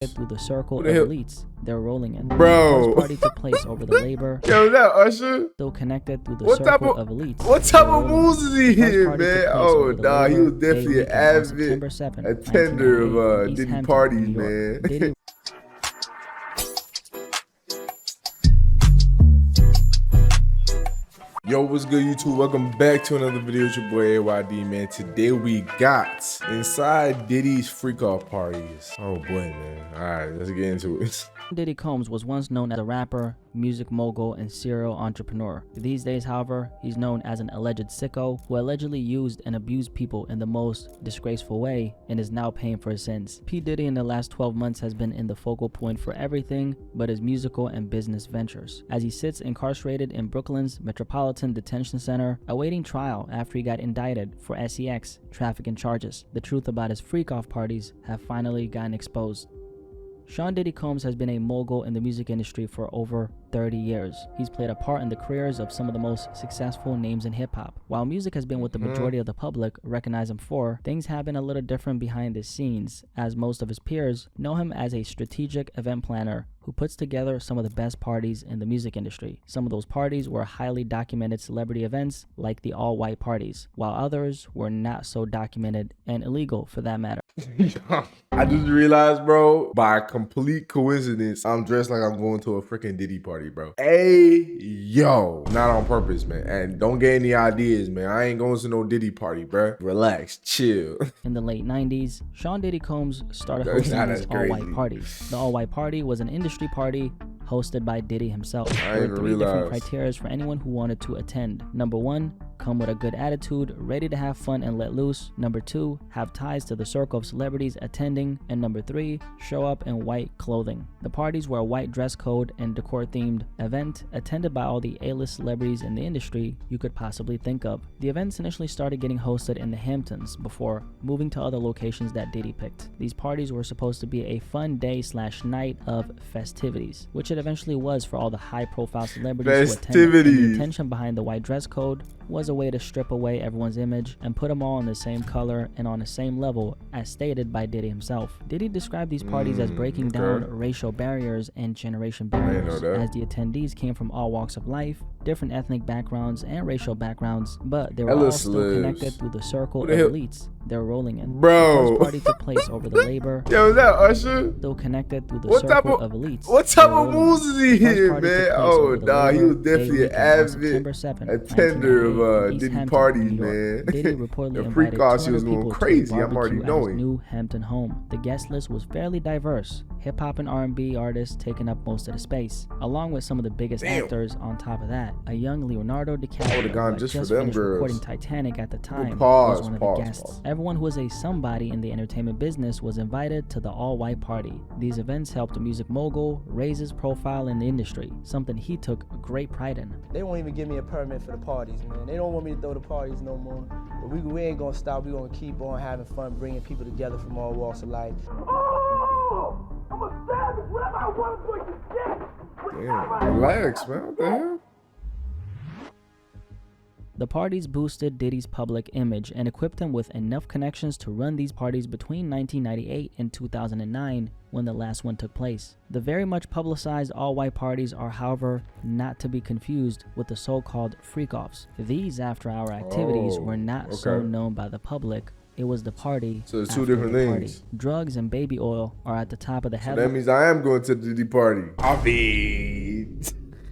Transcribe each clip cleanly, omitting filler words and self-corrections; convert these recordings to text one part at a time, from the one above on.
through the circle of elites they're rolling in. Bro. The first party took place over the labor. Yo, is that Usher? Still connected through the What type circle of elites. What type of moves is he in, man? Oh, nah, he was definitely an avid attender of Diddy parties, man. Diddy Yo, what's good, YouTube? Welcome back to another video. It's your boy AYD, man. Today we got inside Diddy's freak-off parties. Oh boy, man. All right, let's get into it. Diddy Combs was once known as a rapper, music mogul, and serial entrepreneur. These days, however, he's known as an alleged sicko who allegedly used and abused people in the most disgraceful way and is now paying for his sins. P. Diddy in the last 12 months has been in the focal point for everything but his musical and business ventures, as he sits incarcerated in Brooklyn's Metropolitan Detention Center awaiting trial after he got indicted for sex trafficking charges. The truth about his freak-off parties have finally gotten exposed. Sean Diddy Combs has been a mogul in the music industry for over 30 years. He's played a part in the careers of some of the most successful names in hip-hop. While music has been what the majority of the public recognize him for, things have been a little different behind the scenes, as most of his peers know him as a strategic event planner who puts together some of the best parties in the music industry. Some of those parties were highly documented celebrity events like the all-white parties, while others were not so documented and illegal for that matter. I just realized, bro, by complete coincidence, I'm dressed like I'm going to a freaking Diddy party, bro. Hey, yo, not on purpose, man. And don't get any ideas, man. I ain't going to no Diddy party, bro. Relax, chill. In the late 90s, Sean Diddy Combs started hosting these all-white parties. The all-white party was an industry party hosted by Diddy himself. There were three different criteria for anyone who wanted to attend. Number 1, come with a good attitude, ready to have fun and let loose. Number 2, have ties to the circle of celebrities attending. And number 3, show up in white clothing. The parties were a white dress code and decor themed event attended by all the A-list celebrities in the industry you could possibly think of. The events initially started getting hosted in the Hamptons before moving to other locations that Diddy picked. These parties were supposed to be a fun day/night of festivities, which it eventually was for all the high-profile celebrities who attended. And the intention behind the white dress code was a way to strip away everyone's image and put them all in the same color and on the same level as stated by Diddy himself. Diddy described these parties as breaking down racial barriers and generation barriers, as the attendees came from all walks of life, different ethnic backgrounds and racial backgrounds, but they were all still connected through the circle of elites they're rolling in. Bro. The first party took place over the labor. Yo, is that Usher? Still connected through the circle of elites. What type of moves is he in, man? Oh, nah, he was definitely an avid attender of Diddy parties, man. Diddy reportedly the invited freak-off, 200 she was going people crazy. to I'm already barbecue at his knowing. new Hampton home. The guest list was fairly diverse, hip-hop and R&B artists taking up most of the space, along with some of the biggest actors on top of that. A young Leonardo DiCaprio, I would have gone just for them finished girls. recording Titanic at the time, was one of the guests. Everyone who was a somebody in the entertainment business was invited to the all-white party. These events helped the music mogul raise his profile in the industry, something he took great pride in. They won't even give me a permit for the parties, man. They don't want me to throw the parties no more. But we ain't gonna stop. We gonna keep on having fun, bringing people together from all walks of life. Oh, I'm a savage. Whatever I want to do, you get. Damn, relax, man. What the hell? The parties boosted Diddy's public image and equipped him with enough connections to run these parties between 1998 and 2009 when the last one took place. The very much publicized all-white parties are, however, not to be confused with the so-called freak-offs. These after-hour activities were not so known by the public. It was the party. So it's two different things. Drugs and baby oil are at the top of the headline. That means I am going to the Diddy party.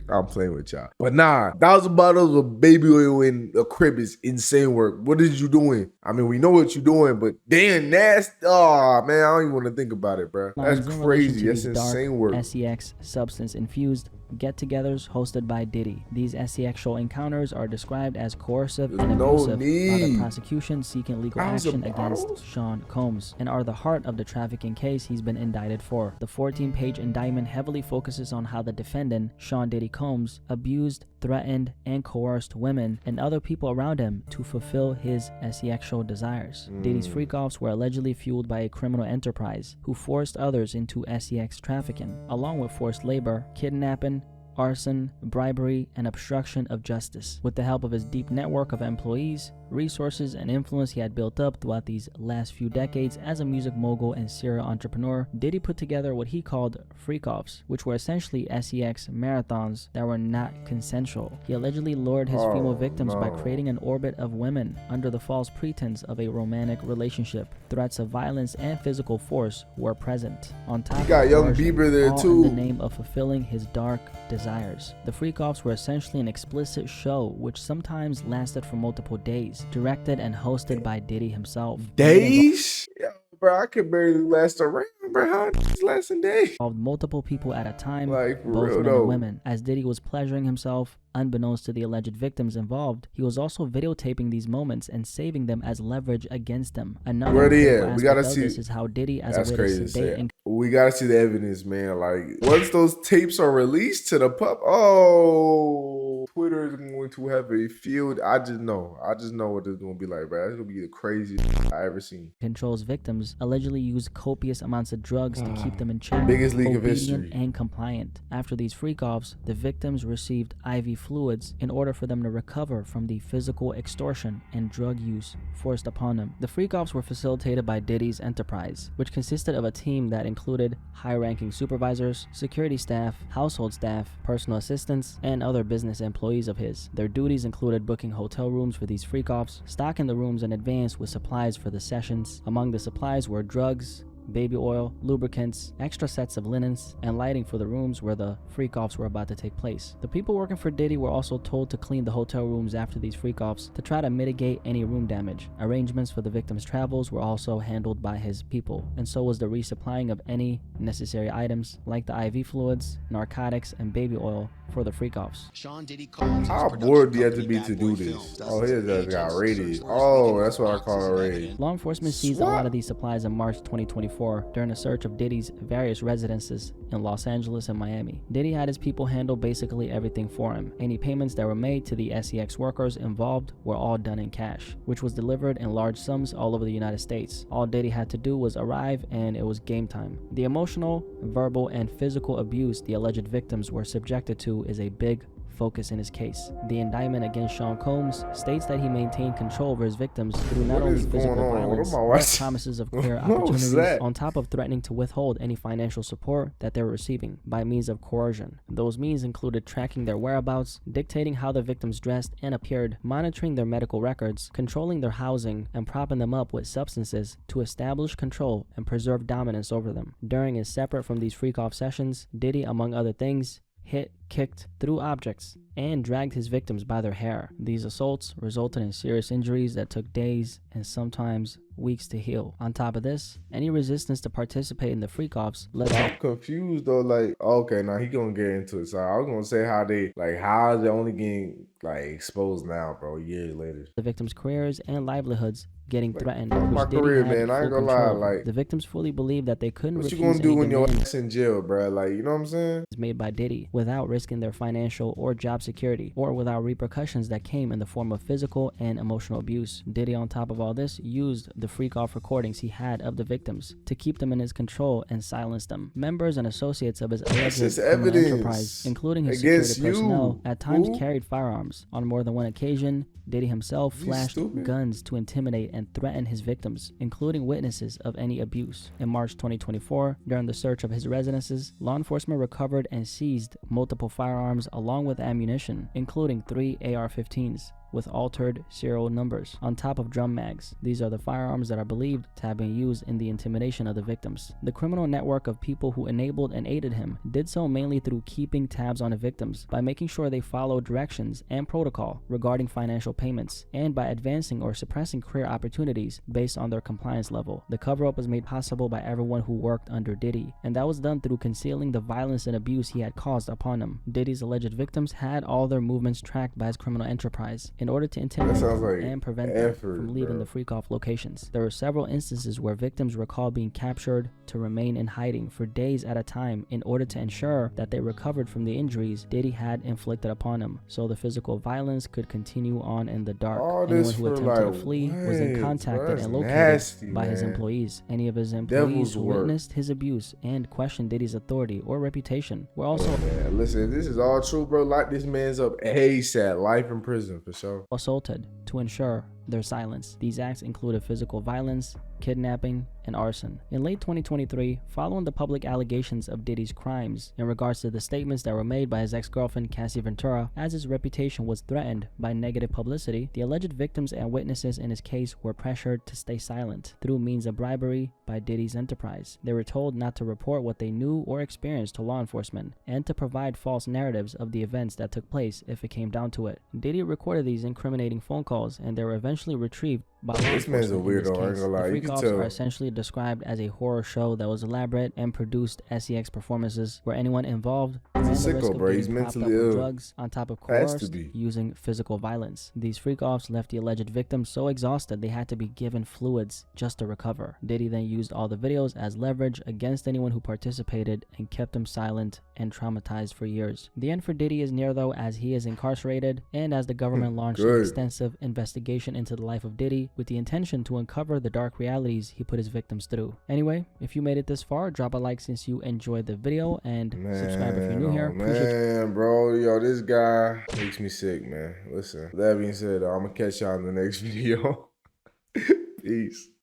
I'm playing with y'all. But nah, 1,000 bottles of baby oil in a crib is insane work. What is you doing? I mean, we know what you're doing, but damn nasty. Oh, man, I don't even want to think about it, bro. That's crazy. That's insane work. sex substance-infused get-togethers hosted by Diddy. These sexual encounters are described as coercive and abusive by the prosecution seeking legal action against Sean Combs and are the heart of the trafficking case he's been indicted for. The 14-page indictment heavily focuses on how the defendant, Sean Diddy Combs, abused, threatened, and coerced women and other people around him to fulfill his sexual desires. Diddy's freak-offs were allegedly fueled by a criminal enterprise who forced others into sex trafficking, along with forced labor, kidnapping, arson, bribery, and obstruction of justice. With the help of his deep network of employees, resources, and influence he had built up throughout these last few decades as a music mogul and serial entrepreneur, Diddy put together what he called freak-offs, which were essentially sex marathons that were not consensual. He allegedly lured his female victims by creating an orbit of women under the false pretense of a romantic relationship. Threats of violence and physical force were present. On top of got Young Bieber there all too. in the name of fulfilling his dark desires. The freak-offs were essentially an explicit show which sometimes lasted for multiple days, directed and hosted by Diddy himself. Days? Yo, bro, I could barely last around, bro. How is lasting days? Involved multiple people at a time, Like, for both real, men though. and women. As Diddy was pleasuring himself, unbeknownst to the alleged victims involved, he was also videotaping these moments and saving them as leverage against them. Another Where they critical at? We gotta aspect of see. this is how Diddy, as That's a way to crazy to sedate say. and We gotta see the evidence, man. Like, once those tapes are released to the pub, oh, Twitter is going to have a field. I just know what it's gonna be like, bro. It's gonna be the craziest I ever seen. controls victims, allegedly used copious amounts of drugs to keep them in check, Biggest leak of obedient history. and compliant. After these freak-offs, the victims received IV fluids in order for them to recover from the physical extortion and drug use forced upon them. The freak-offs were facilitated by Diddy's enterprise, which consisted of a team that included high-ranking supervisors, security staff, household staff, personal assistants, and other business employees of his. Their duties included booking hotel rooms for these freak-offs, stocking the rooms in advance with supplies for the sessions. Among the supplies were drugs, baby oil, lubricants, extra sets of linens, and lighting for the rooms where the freak-offs were about to take place. The people working for Diddy were also told to clean the hotel rooms after these freak-offs to try to mitigate any room damage. Arrangements for the victims' travels were also handled by his people, and so was the resupplying of any necessary items like the IV fluids, narcotics, and baby oil for the freak-offs. How bored do you have to be to do this? Oh, his just got raided. Oh, that's what I call a raid. Law enforcement seized a lot of these supplies in March 2024 during a search of Diddy's various residences in Los Angeles and Miami. Diddy had his people handle basically everything for him. Any payments that were made to the SEX workers involved were all done in cash, which was delivered in large sums all over the United States. All Diddy had to do was arrive and it was game time. The emotional, verbal, and physical abuse the alleged victims were subjected to is a big focus in his case. The indictment against Sean Combs states that he maintained control over his victims through not only physical violence, but promises of clear opportunities, on top of threatening to withhold any financial support that they were receiving by means of coercion. Those means included tracking their whereabouts, dictating how the victims dressed and appeared, monitoring their medical records, controlling their housing, and propping them up with substances to establish control and preserve dominance over them. During and separate from these freak-off sessions, Diddy, among other things, hit, kicked, threw objects, and dragged his victims by their hair. These assaults resulted in serious injuries that took days and sometimes weeks to heal. On top of this, any resistance to participate in the freak-offs led to... I'm confused though, like, okay, now he gonna get into it. So I was gonna say how is it only getting like exposed now, bro, years later. The victims' careers and livelihoods getting threatened. My which Diddy career, had man, I ain't full gonna lie, control over. like, the victims fully believed that they couldn't what you refuse gonna do any when your demands ass in jail, bro? Like, you know what I'm saying? made by Diddy without risking their financial or job security, or without repercussions that came in the form of physical and emotional abuse. Diddy, on top of all this, used the freak-off recordings he had of the victims to keep them in his control and silence them. Members and associates of his alleged criminal enterprise, including his security personnel, at times carried firearms. On more than one occasion, Diddy himself flashed guns to intimidate and threaten his victims, including witnesses of any abuse. In March 2024, during the search of his residences, law enforcement recovered and seized multiple firearms along with ammunition, including 3 AR-15s. With altered serial numbers on top of drum mags. These are the firearms that are believed to have been used in the intimidation of the victims. The criminal network of people who enabled and aided him did so mainly through keeping tabs on the victims by making sure they followed directions and protocol regarding financial payments, and by advancing or suppressing career opportunities based on their compliance level. The cover-up was made possible by everyone who worked under Diddy, and that was done through concealing the violence and abuse he had caused upon them. Diddy's alleged victims had all their movements tracked by his criminal enterprise. In in order to intimidate them and prevent them from leaving the freak-off locations. There were several instances where victims recall being captured to remain in hiding for days at a time in order to ensure that they recovered from the injuries Diddy had inflicted upon them, so the physical violence could continue on in the dark. Anyone who attempted to flee was then contacted and located by his employees. Any of his employees who witnessed his abuse and questioned Diddy's authority or reputation were also listen, this is all true, bro. Lock this man's up ASAP. Life in prison for sure. assaulted to ensure their silence. These acts included physical violence, kidnapping, and arson. In late 2023, following the public allegations of Diddy's crimes in regards to the statements that were made by his ex-girlfriend Cassie Ventura, as his reputation was threatened by negative publicity, the alleged victims and witnesses in his case were pressured to stay silent through means of bribery by Diddy's enterprise. They were told not to report what they knew or experienced to law enforcement and to provide false narratives of the events that took place if it came down to it. Diddy recorded these incriminating phone calls and they were eventually retrieved by law enforcement. This man's a weirdo, I ain't gonna lie. The freak-offs are essentially described as a horror show that was elaborate and produced sex performances where anyone involved ran the risk of getting propped up with drugs on top of coerced using physical violence. These freak-offs left the alleged victims so exhausted they had to be given fluids just to recover. Diddy then used all the videos as leverage against anyone who participated and kept them silent and traumatized for years. The end for Diddy is near though, as he is incarcerated and as the government launched an extensive investigation into the life of Diddy with the intention to uncover the dark realities he put his victims through. Anyway, if you made it this far, drop a like since you enjoyed the video and subscribe if you're new here. Man, bro, yo, this guy makes me sick, man. Listen, that being said, I'm gonna catch y'all in the next video. Peace.